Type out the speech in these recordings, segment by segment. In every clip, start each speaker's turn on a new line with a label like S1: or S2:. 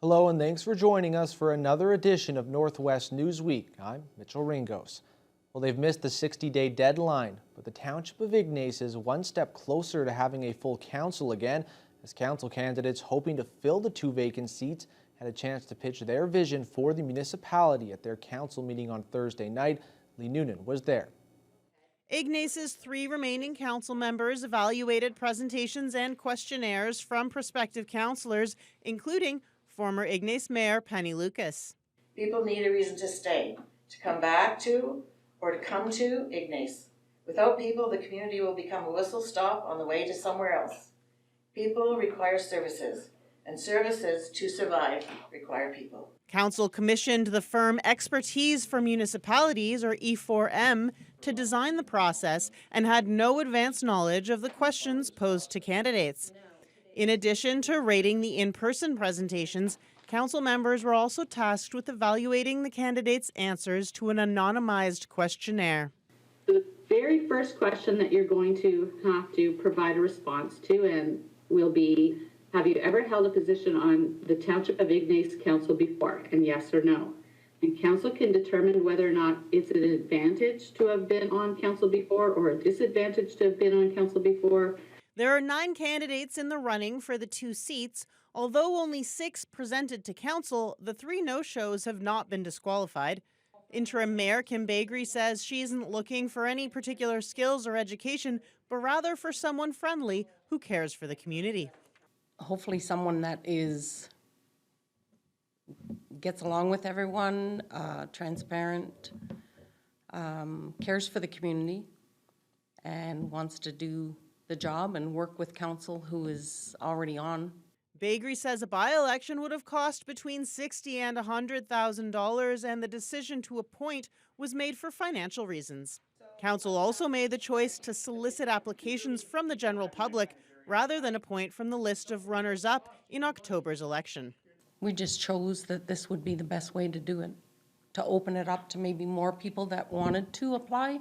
S1: Hello and thanks for joining us for another edition of Northwest News Week. I'm Mitchell Ringos. Well, they've missed the 60-day deadline, but the Township of Ignace is one step closer to having a full council again, as council candidates hoping to fill the 2 vacant seats had a chance to pitch their vision for the municipality at their council meeting on Thursday night. Lee Noonan was there.
S2: Ignace's 3 remaining council members evaluated presentations and questionnaires from prospective councillors, including former Ignace Mayor Penny Lucas.
S3: People need a reason to stay, to come back to, or to come to Ignace. Without people, the community will become a whistle stop on the way to somewhere else. People require services, and services to survive require people.
S2: Council commissioned the firm Expertise for Municipalities, or E4M, to design the process and had no advance knowledge of the questions posed to candidates. In addition to rating the in-person presentations, council members were also tasked with evaluating the candidates' answers to an anonymized questionnaire.
S4: The very first question that you're going to have to provide a response to and will be, have you ever held a position on the Township of Ignace Council before? And yes or no. And council can determine whether or not it's an advantage to have been on council before or a disadvantage to have been on council before.
S2: There are 9 candidates in the running for the 2 seats. Although only 6 presented to council, the 3 no-shows have not been disqualified. Interim Mayor Kim Bakery says she isn't looking for any particular skills or education, but rather for someone friendly who cares for the community.
S5: Hopefully someone that gets along with everyone, transparent, cares for the community, and wants to do the job and work with council who is already on.
S2: Bakery says a by-election would have cost between $60,000 and $100,000, and the decision to appoint was made for financial reasons. Council also made the choice to solicit applications from the general public rather than appoint from the list of runners-up in October's election.
S5: We just chose that this would be the best way to do it, to open it up to maybe more people that wanted to apply,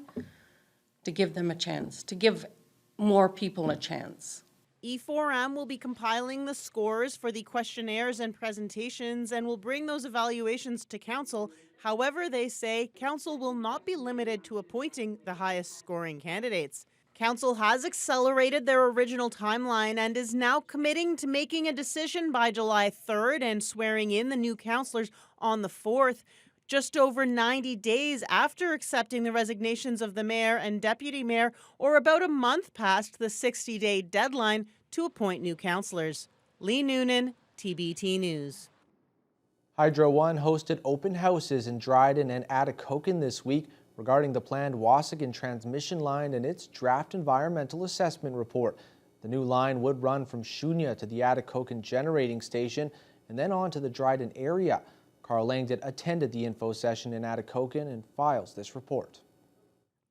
S5: to give them a chance, to give more people a chance.
S2: E4M will be compiling the scores for the questionnaires and presentations and will bring those evaluations to council. However, they say council will not be limited to appointing the highest scoring candidates. Council has accelerated their original timeline and is now committing to making a decision by July 3rd and swearing in the new councillors on the 4th. Just over 90 days after accepting the resignations of the mayor and deputy mayor, or about a month past the 60-day deadline to appoint new councillors. Lee Noonan, TBT News.
S1: Hydro One hosted open houses in Dryden and Atikokan this week regarding the planned Waasigan transmission line and its draft environmental assessment report. The new line would run from Shunya to the Atikokan generating station and then on to the Dryden area. Carl Langdon attended the info session in Atikokan and files this report.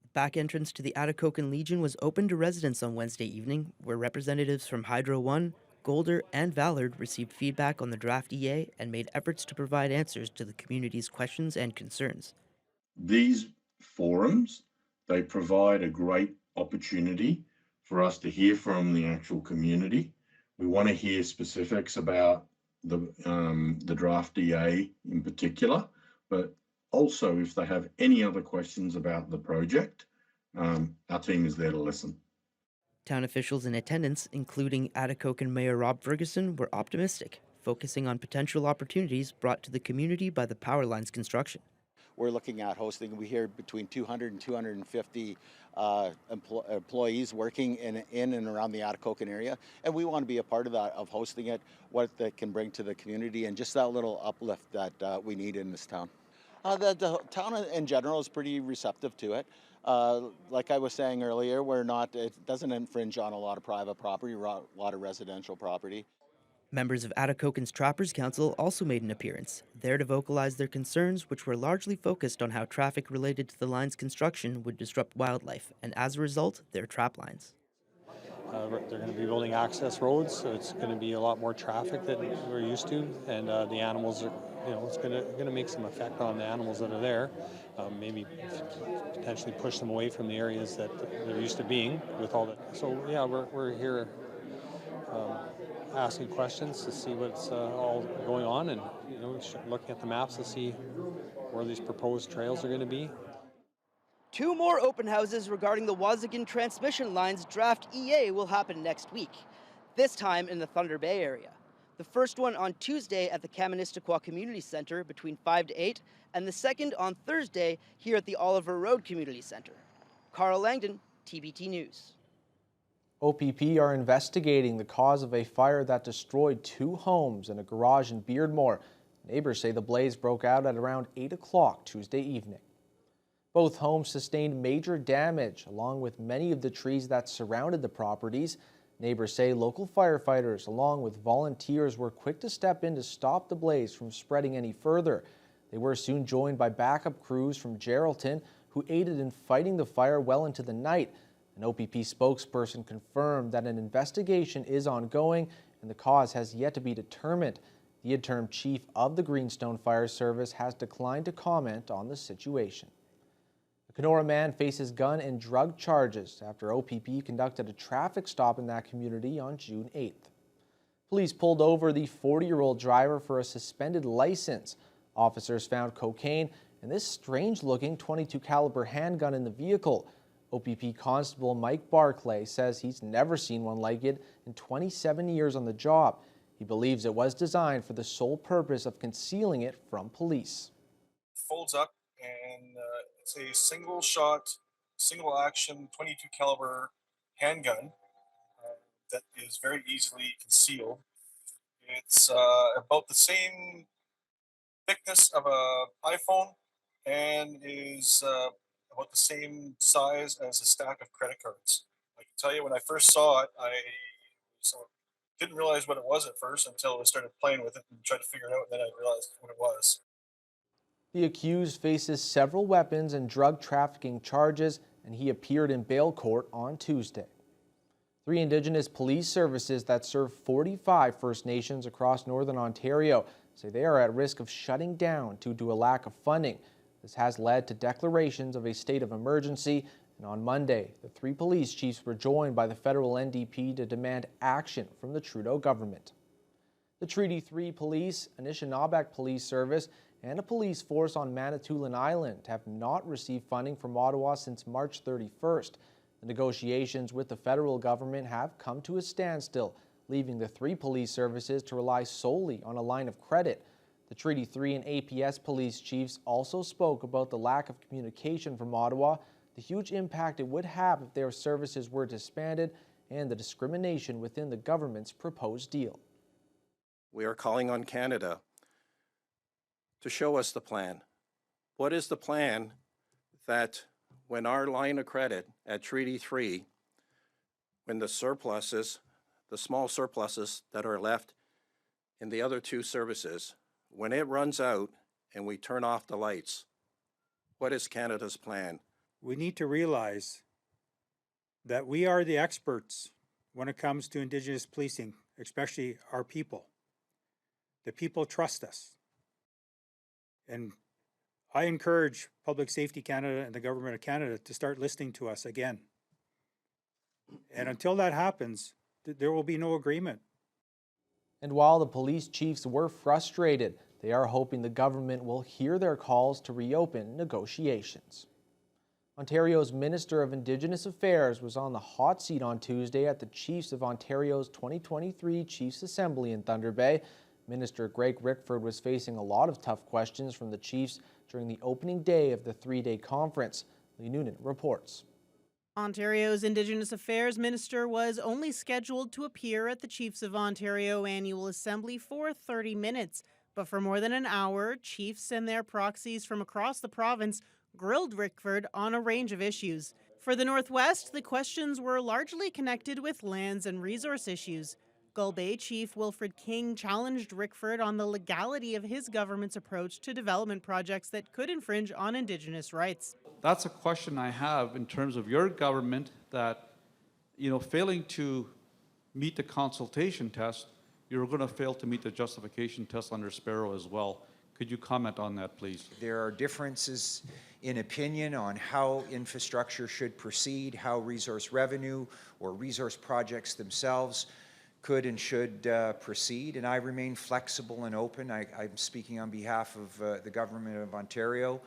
S6: The back entrance to the Atikokan Legion was open to residents on Wednesday evening, where representatives from Hydro One, Golder, and Vallard received feedback on the draft EA and made efforts to provide answers to the community's questions and concerns.
S7: These forums, they provide a great opportunity for us to hear from the actual community. We want to hear specifics about the draft EA in particular, but also if they have any other questions about the project, our team is there to listen.
S6: Town officials in attendance, including Atikokan Mayor Rob Ferguson, were optimistic, focusing on potential opportunities brought to the community by the power line's construction.
S8: We're looking at hosting, we hear between 200 and 250 employees working in and around the Atikokan area, and we want to be a part of that, of hosting it, what that can bring to the community, and just that little uplift that we need in this town. The town in general is pretty receptive to it. Like I was saying earlier, it doesn't infringe on a lot of private property, a lot of residential property.
S6: Members of Atikokan's Trappers Council also made an appearance, there to vocalize their concerns, which were largely focused on how traffic related to the line's construction would disrupt wildlife, and as a result, their trap lines.
S9: They're going to be building access roads, so it's going to be a lot more traffic than we're used to, and the animals are, it's going to make some effect on the animals that are there. Maybe potentially push them away from the areas that they're used to being with all that. So yeah, we're here asking questions to see what's all going on, and looking at the maps to see where these proposed trails are going to be.
S6: 2 more open houses regarding the Waasigan transmission line's draft EA will happen next week, this time in the Thunder Bay area. The first one on Tuesday at the Kaministiquia Community Center between 5 to 8, and the second on Thursday here at the Oliver Road Community Center. Carl Langdon, TBT News.
S1: OPP are investigating the cause of a fire that destroyed 2 homes and a garage in Beardmore. Neighbors say the blaze broke out at around 8 o'clock Tuesday evening. Both homes sustained major damage, along with many of the trees that surrounded the properties. Neighbors say local firefighters, along with volunteers, were quick to step in to stop the blaze from spreading any further. They were soon joined by backup crews from Geraldton, who aided in fighting the fire well into the night. An OPP spokesperson confirmed that an investigation is ongoing and the cause has yet to be determined. The interim chief of the Greenstone Fire Service has declined to comment on the situation. A Kenora man faces gun and drug charges after OPP conducted a traffic stop in that community on June 8th. Police pulled over the 40-year-old driver for a suspended license. Officers found cocaine and this strange-looking .22 caliber handgun in the vehicle. OPP Constable Mike Barclay says he's never seen one like it in 27 years on the job. He believes it was designed for the sole purpose of concealing it from police.
S10: Folds up, and it's a single shot, single action .22 caliber handgun that is very easily concealed. It's about the same thickness of an iPhone and is about the same size as a stack of credit cards. I can tell you, when I first saw it, I didn't realize what it was at first until I started playing with it and tried to figure it out, and then I realized what it was.
S1: The accused faces several weapons and drug trafficking charges, and he appeared in bail court on Tuesday. 3 Indigenous police services that serve 45 First Nations across Northern Ontario say they are at risk of shutting down due to a lack of funding. This has led to declarations of a state of emergency, and on Monday, the 3 police chiefs were joined by the federal NDP to demand action from the Trudeau government. The Treaty 3 Police, Anishinaabe Police Service, and a police force on Manitoulin Island have not received funding from Ottawa since March 31st. The negotiations with the federal government have come to a standstill, leaving the 3 police services to rely solely on a line of credit. The Treaty 3 and APS police chiefs also spoke about the lack of communication from Ottawa, the huge impact it would have if their services were disbanded, and the discrimination within the government's proposed deal.
S11: We are calling on Canada to show us the plan. What is the plan that when our line of credit at Treaty 3, when the surpluses, the small surpluses that are left in the other 2 services, when it runs out and we turn off the lights, what is Canada's plan?
S12: We need to realize that we are the experts when it comes to Indigenous policing, especially our people. The people trust us. And I encourage Public Safety Canada and the Government of Canada to start listening to us again. And until that happens, there will be no agreement.
S1: And while the police chiefs were frustrated, they are hoping the government will hear their calls to reopen negotiations. Ontario's Minister of Indigenous Affairs was on the hot seat on Tuesday at the Chiefs of Ontario's 2023 Chiefs Assembly in Thunder Bay. Minister Greg Rickford was facing a lot of tough questions from the Chiefs during the opening day of the 3-day conference. Lee Noonan reports.
S2: Ontario's Indigenous Affairs Minister was only scheduled to appear at the Chiefs of Ontario Annual Assembly for 30 minutes. But for more than an hour, chiefs and their proxies from across the province grilled Rickford on a range of issues. For the Northwest, the questions were largely connected with lands and resource issues. Gull Bay Chief Wilfred King challenged Rickford on the legality of his government's approach to development projects that could infringe on Indigenous rights.
S13: That's a question I have in terms of your government that, failing to meet the consultation test, you're going to fail to meet the justification test under Sparrow as well. Could you comment on that, please?
S14: There are differences in opinion on how infrastructure should proceed, how resource revenue or resource projects themselves could and should proceed, and I remain flexible and open. I'm speaking on behalf of the Government of Ontario.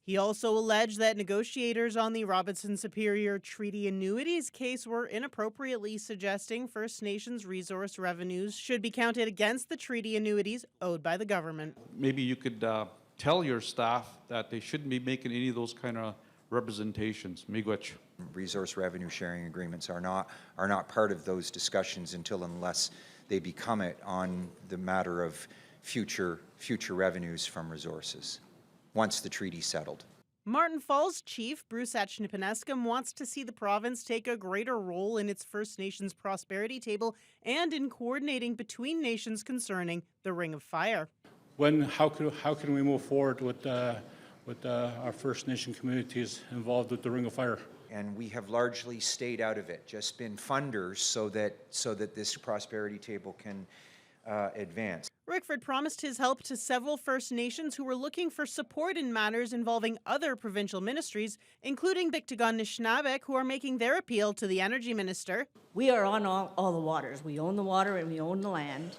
S2: He also alleged that negotiators on the Robinson Superior Treaty Annuities case were inappropriately suggesting First Nations resource revenues should be counted against the treaty annuities owed by the government.
S13: Maybe you could tell your staff that they shouldn't be making any of those kind of representations. Miigwech.
S14: Resource revenue sharing agreements are not part of those discussions unless they become it on the matter of future revenues from resources, once the treaty's settled.
S2: Martin Falls Chief Bruce Achnipanescum wants to see the province take a greater role in its First Nations prosperity table and in coordinating between nations concerning the Ring of Fire.
S15: How can we move forward with our First Nation communities involved with the Ring of Fire?
S14: And we have largely stayed out of it, just been funders so that this prosperity table can advance.
S2: Rickford promised his help to several First Nations who were looking for support in matters involving other provincial ministries, including Biktagan Nishnabek, who are making their appeal to the Energy Minister.
S16: We are on all the waters. We own the water and we own the land.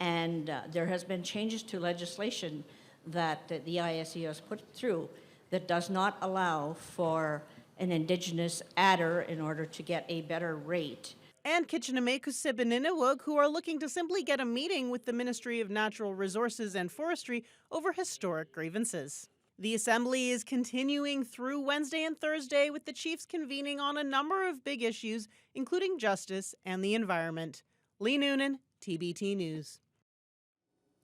S16: And there has been changes to legislation that the ISU has put through that does not allow for an Indigenous adder in order to get a better rate.
S2: And Kitchener-Kusibininiwug, who are looking to simply get a meeting with the Ministry of Natural Resources and Forestry over historic grievances. The Assembly is continuing through Wednesday and Thursday with the Chiefs convening on a number of big issues, including justice and the environment. Lee Noonan, TBT News.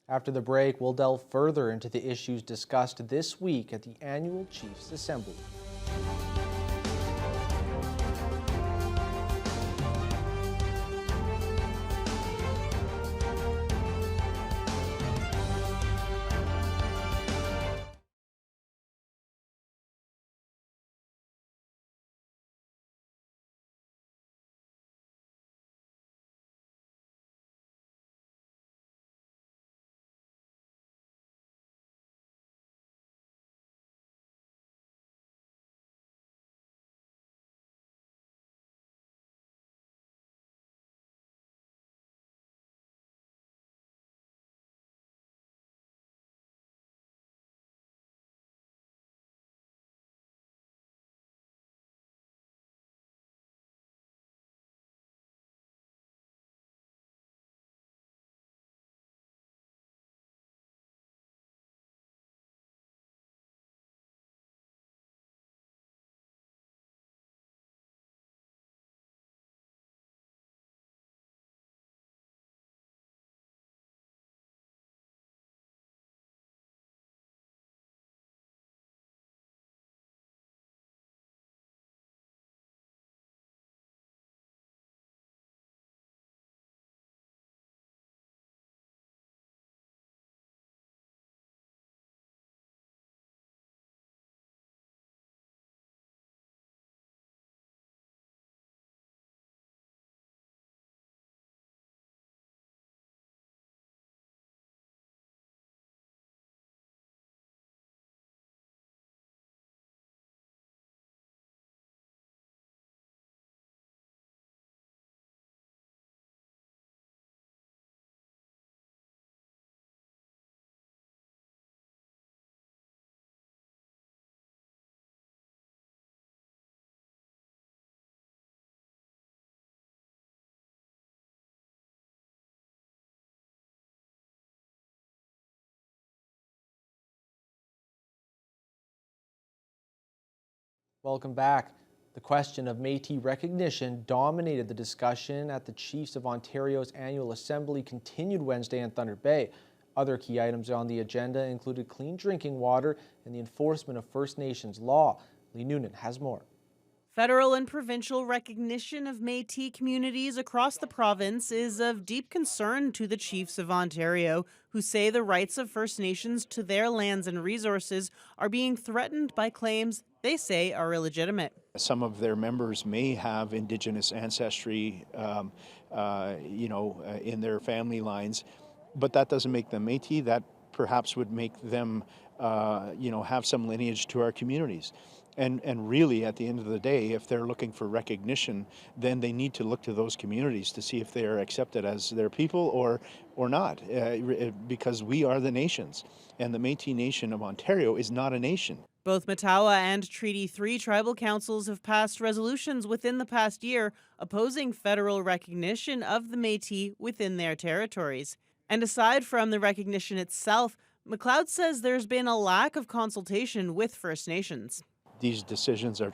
S1: After the break, we'll delve further into the issues discussed this week at the annual Chiefs Assembly. Welcome back. The question of Métis recognition dominated the discussion at the Chiefs of Ontario's annual assembly continued Wednesday in Thunder Bay. Other key items on the agenda included clean drinking water and the enforcement of First Nations law. Lee Noonan has more.
S2: Federal and provincial recognition of Métis communities across the province is of deep concern to the Chiefs of Ontario, who say the rights of First Nations to their lands and resources are being threatened by claims they say are illegitimate.
S17: Some of their members may have Indigenous ancestry, in their family lines, but that doesn't make them Métis. That perhaps would make them, have some lineage to our communities. And really, at the end of the day, if they're looking for recognition, then they need to look to those communities to see if they are accepted as their people or not, because we are the nations, and the Métis Nation of Ontario is not a nation.
S2: Both Matawa and Treaty 3 tribal councils have passed resolutions within the past year opposing federal recognition of the Métis within their territories. And aside from the recognition itself, McLeod says there's been a lack of consultation with First Nations.
S17: These decisions are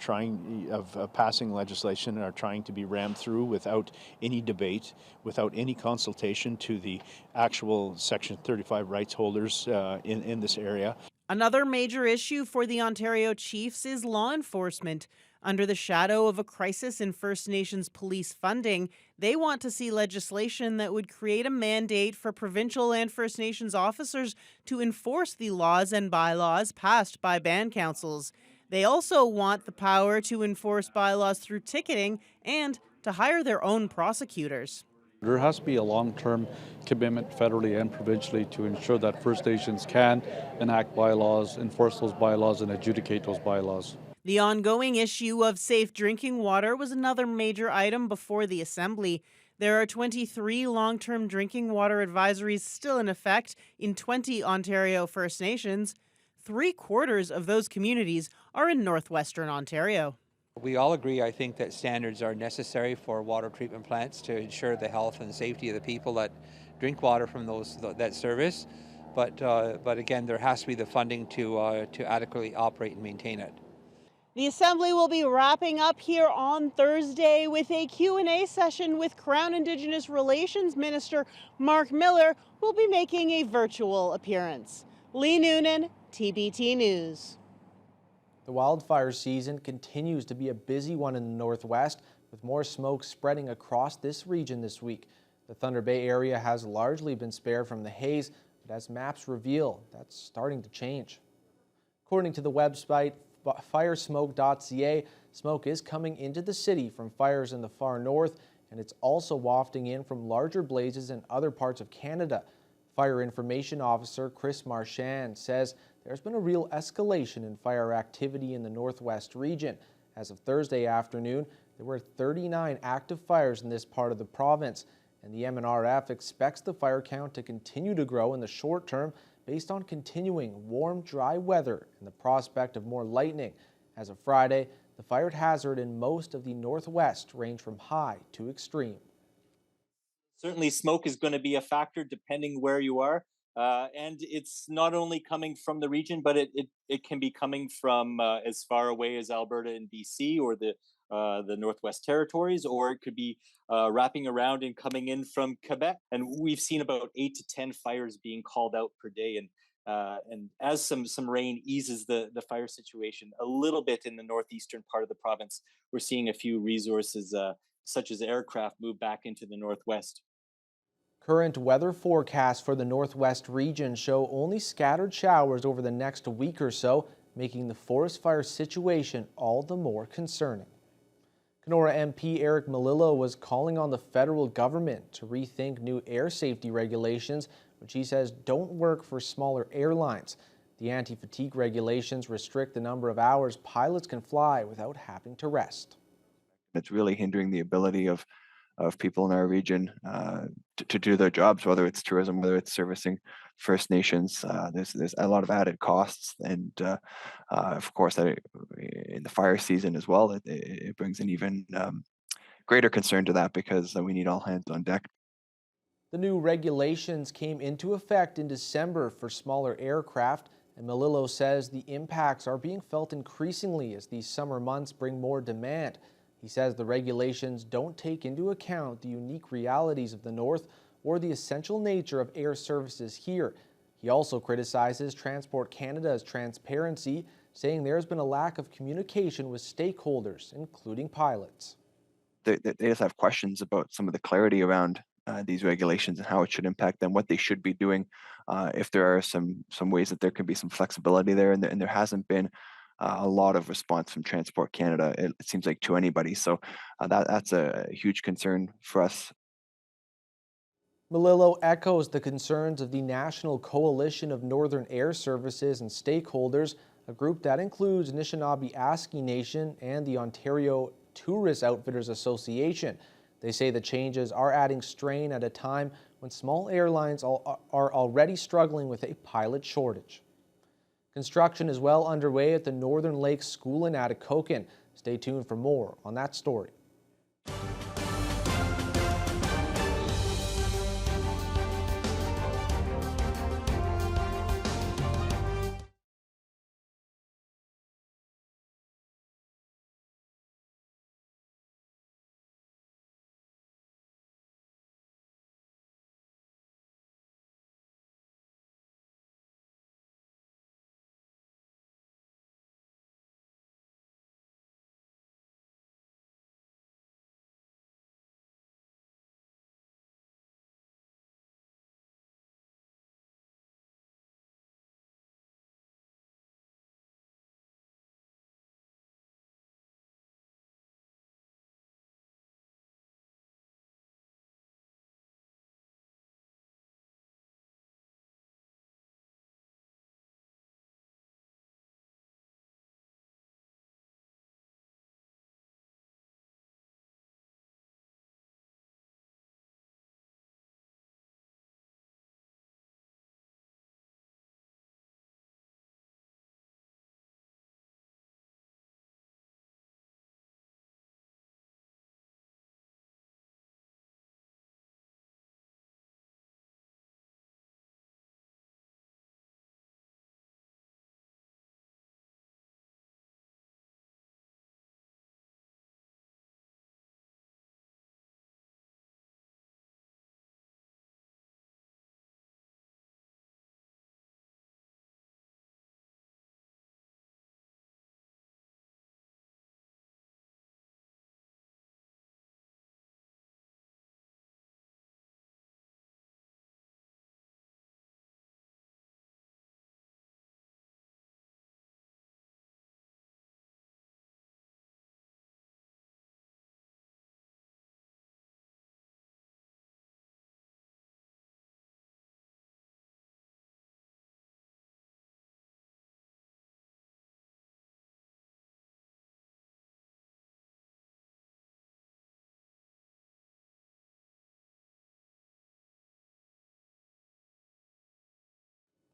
S17: passing legislation are trying to be rammed through without any debate, without any consultation to the actual Section 35 rights holders in this area.
S2: Another major issue for the Ontario Chiefs is law enforcement. Under the shadow of a crisis in First Nations police funding, they want to see legislation that would create a mandate for provincial and First Nations officers to enforce the laws and bylaws passed by band councils. They also want the power to enforce bylaws through ticketing and to hire their own prosecutors.
S13: There has to be a long-term commitment federally and provincially to ensure that First Nations can enact bylaws, enforce those bylaws, and adjudicate those bylaws.
S2: The ongoing issue of safe drinking water was another major item before the Assembly. There are 23 long-term drinking water advisories still in effect in 20 Ontario First Nations. 3/4 of those communities are in northwestern Ontario.
S18: We all agree, I think, that standards are necessary for water treatment plants to ensure the health and safety of the people that drink water from that service. But again, there has to be the funding to adequately operate and maintain it.
S2: The Assembly will be wrapping up here on Thursday with a Q&A session with Crown Indigenous Relations Minister Mark Miller, who will be making a virtual appearance. Lee Noonan, TBT News.
S1: The wildfire season continues to be a busy one in the Northwest, with more smoke spreading across this region this week. The Thunder Bay area has largely been spared from the haze, but as maps reveal, that's starting to change. According to the website firesmoke.ca, smoke is coming into the city from fires in the far north, and it's also wafting in from larger blazes in other parts of Canada. Fire Information Officer Chris Marchand says there's been a real escalation in fire activity in the Northwest region. As of Thursday afternoon, there were 39 active fires in this part of the province, and the MNRF expects the fire count to continue to grow in the short term based on continuing warm, dry weather and the prospect of more lightning. As of Friday, the fire hazard in most of the Northwest ranged from high to extreme.
S19: Certainly smoke is going to be a factor depending where you are. And it's not only coming from the region, but it can be coming from as far away as Alberta and BC or the Northwest Territories, or it could be wrapping around and coming in from Quebec. And we've seen about 8 to 10 fires being called out per day. And as some rain eases the fire situation a little bit in the northeastern part of the province, we're seeing a few resources such as aircraft move back into the Northwest.
S1: Current weather forecasts for the Northwest region show only scattered showers over the next week or so, making the forest fire situation all the more concerning. Kenora MP Eric Melillo was calling on the federal government to rethink new air safety regulations, which he says don't work for smaller airlines. The anti-fatigue regulations restrict the number of hours pilots can fly without having to rest.
S20: It's really hindering the ability of people in our region to do their jobs, whether it's tourism, whether it's servicing First Nations. There's a lot of added costs, and of course, in the fire season as well, it brings an even greater concern to that because we need all hands on deck.
S1: The new regulations came into effect in December for smaller aircraft, and Melillo says the impacts are being felt increasingly as these summer months bring more demand. He says the regulations don't take into account the unique realities of the North or the essential nature of air services here. He also criticizes Transport Canada's transparency, saying there has been a lack of communication with stakeholders, including pilots.
S20: They just have questions about some of the clarity around these regulations and how it should impact them, what they should be doing, if there are some ways that there could be some flexibility there, and there hasn't been a lot of response from Transport Canada, it seems like, to anybody. So that's a huge concern for us.
S1: Melillo echoes the concerns of the National Coalition of Northern Air Services and stakeholders a group that includes Anishinaabe-Aski Nation and the Ontario Tourist Outfitters Association. They say the changes are adding strain at a time when small airlines are already struggling with a pilot shortage. Construction is well underway at the Northern Lakes School in Atikokan. Stay tuned for more on that story.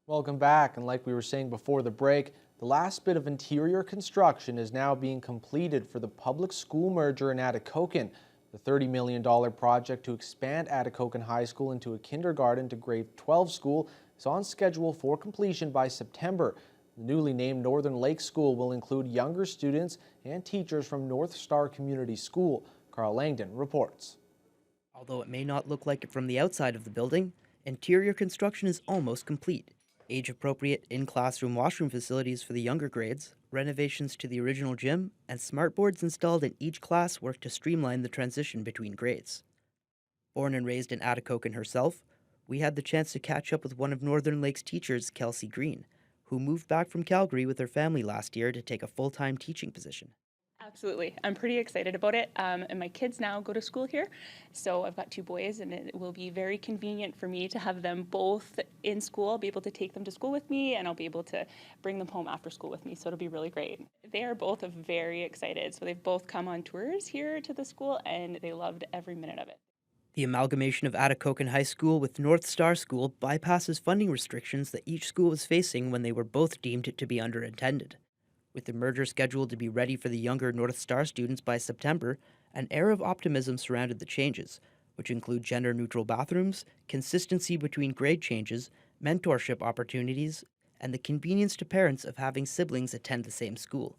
S1: Welcome back, and like we were saying before the break, the last bit of interior construction is now being completed for the public school merger in Atikokan. The $30 million project to expand Atikokan High School into a kindergarten to grade 12 school is on schedule for completion by September. The newly named Northern Lakes School will include younger students and teachers from North Star Community School. Carl Langdon reports.
S6: Although it may not look like it from the outside of the building, interior construction is almost complete. Age-appropriate in-classroom washroom facilities for the younger grades, renovations to the original gym, and smartboards installed in each class work to streamline the transition between grades. Born and raised in Atikokan herself, we had the chance to catch up with one of Northern Lakes teachers, Kelsey Green, who moved back from Calgary with her family last year to take a full-time teaching position.
S21: Absolutely. I'm pretty excited about it. And my kids now go to school here. So I've got 2 boys, and it will be very convenient for me to have them both in school. I'll be able to take them to school with me, and I'll be able to bring them home after school with me. So it'll be really great. They are both very excited. So they've both come on tours here to the school, and they loved every minute of it.
S6: The amalgamation of Atikokan High School with North Star School bypasses funding restrictions that each school was facing when they were both deemed to be underintended. With the merger scheduled to be ready for the younger North Star students by September, an air of optimism surrounded the changes, which include gender-neutral bathrooms, consistency between grade changes, mentorship opportunities, and the convenience to parents of having siblings attend the same school.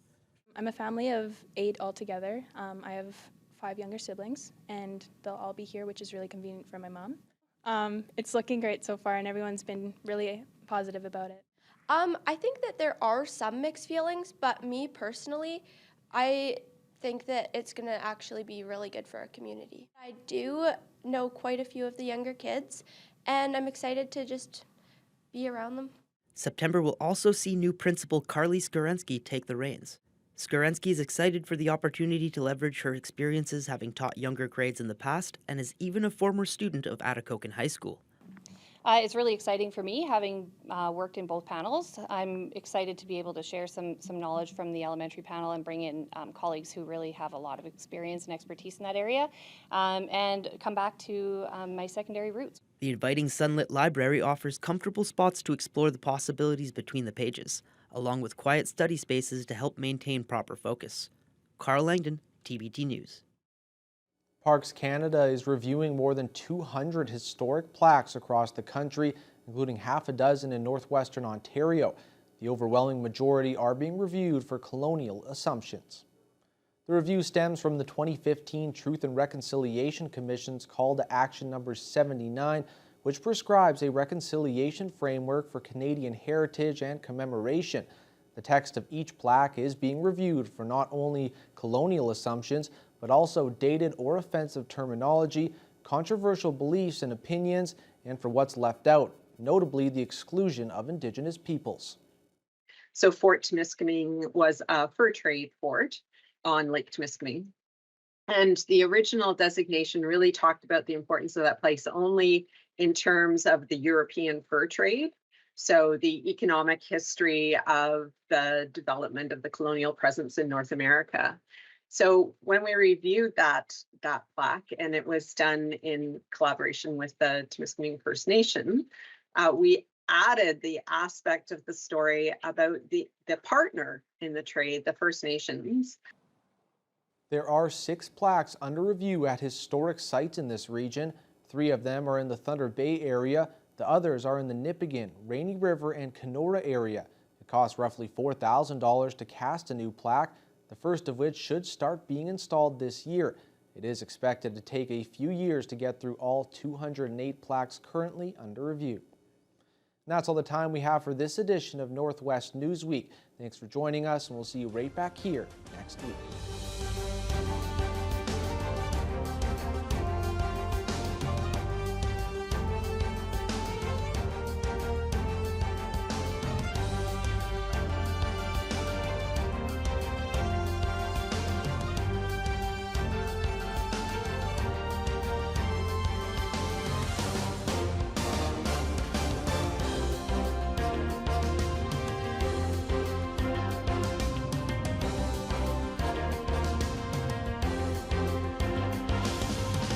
S22: I'm a family of 8 altogether. I have 5 younger siblings, and they'll all be here, which is really convenient for my mom. It's looking great so far, and everyone's been really positive about it.
S23: I think that there are some mixed feelings, but me personally, I think that it's going to actually be really good for our community. I do know quite a few of the younger kids, and I'm excited to just be around them.
S6: September will also see new principal Carly Skorensky take the reins. Skorensky is excited for the opportunity to leverage her experiences having taught younger grades in the past and is even a former student of Atikokan High School.
S3: It's really exciting for me, having worked in both panels. I'm excited to be able to share some knowledge from the elementary panel and bring in colleagues who really have a lot of experience and expertise in that area, and come back to my secondary roots.
S6: The inviting sunlit library offers comfortable spots to explore the possibilities between the pages, along with quiet study spaces to help maintain proper focus. Carl Langdon, TBT News.
S1: Parks Canada is reviewing more than 200 historic plaques across the country, including half a dozen in northwestern Ontario. The overwhelming majority are being reviewed for colonial assumptions. The review stems from the 2015 Truth and Reconciliation Commission's Call to Action number 79, which prescribes a reconciliation framework for Canadian heritage and commemoration. The text of each plaque is being reviewed for not only colonial assumptions, but also dated or offensive terminology, controversial beliefs and opinions, and for what's left out, notably the exclusion of Indigenous peoples.
S4: So Fort Temiskaming was a fur trade fort on Lake Temiskaming. And the original designation really talked about the importance of that place only in terms of the European fur trade. So the economic history of the development of the colonial presence in North America. So when we reviewed that plaque, and it was done in collaboration with the Temiskaming First Nation, we added the aspect of the story about the partner in the trade, the First Nations.
S1: There are 6 plaques under review at historic sites in this region. 3 of them are in the Thunder Bay area. The others are in the Nipigon, Rainy River, and Kenora area. It costs roughly $4,000 to cast a new plaque, the first of which should start being installed this year. It is expected to take a few years to get through all 208 plaques currently under review. And that's all the time we have for this edition of Northwest Newsweek. Thanks for joining us, and we'll see you right back here next week.